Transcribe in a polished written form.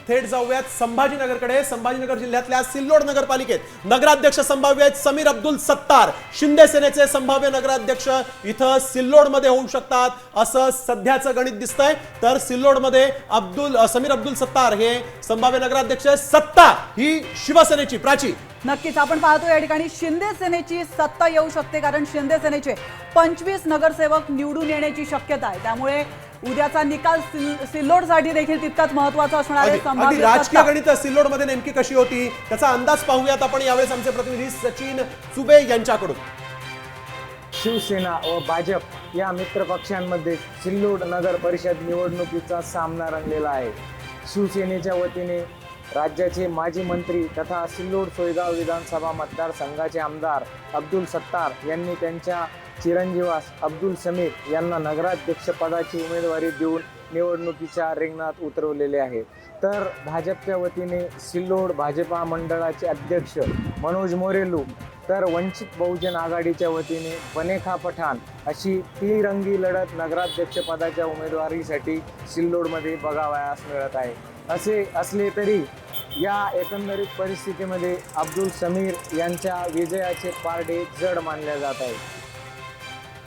थेट जाऊयात संभाजीनगरकडे। संभाजीनगर जिल्ह्यातल्या सिल्लोड नगरपालिकेत नगराध्यक्ष संभाव्य आहेत समीर अब्दुल सत्तार। शिंदे सेनेचे संभाव्य नगराध्यक्ष इथं सिल्लोड मध्ये होऊ शकतात असं सध्याचं गणित दिसतंय। तर सिल्लोड मध्ये समीर अब्दुल सत्तार हे संभाव्य नगराध्यक्ष। सत्ता ही शिवसेनेची। प्राची, नक्कीच आपण पाहतो या ठिकाणी शिंदे सेनेची सत्ता येऊ शकते, कारण शिंदे सेनेचे 25 नगरसेवक निवडून येण्याची शक्यता आहे। त्यामुळे उद्याचा निकाल सिल्लोडसाठी देखील तितकाच महत्त्वाचा असणार आहे। संभाव्य राजकीय गणित सिल्लोड मध्ये नेमकी कशी होती त्याचा अंदाज पाहूयात आपण यावेळेस आमचे प्रतिनिधी सचिन चुबे यांच्याकडून। शिवसेना व भाजप या मित्र पक्षांमध्ये सिल्लोड नगर परिषद निवडणुकीचा सामना रंगलेला आहे। शिवसेनेच्या वतीने राज्याचे माजी मंत्री तथा सिल्लोड सोयगाव विधानसभा मतदारसंघाचे आमदार अब्दुल सत्तार यांनी त्यांच्या चिरंजीवास अब्दुल समीर यांना नगराध्यक्ष पदाची उमेदवारी देऊन निवडणुकीच्या रिंगणात उतरवलेले आहे। तर भाजपच्या वतीने सिल्लोड भाजपा मंडळाचे अध्यक्ष मनोज मोरेलू, तर वंचित बहुजन आघाडीच्या वतीने बनेखा पठाण अशी तिरंगी लढत नगराध्यक्ष पदाच्या उमेदवारीसाठी सिल्लोडमध्ये बघावयास मिळत आहे। असे असले तरी या एकंदरीत परिस्थितीमध्ये अब्दुल समीर यांच्या विजयाचे पारडे जड मानले जात आहे।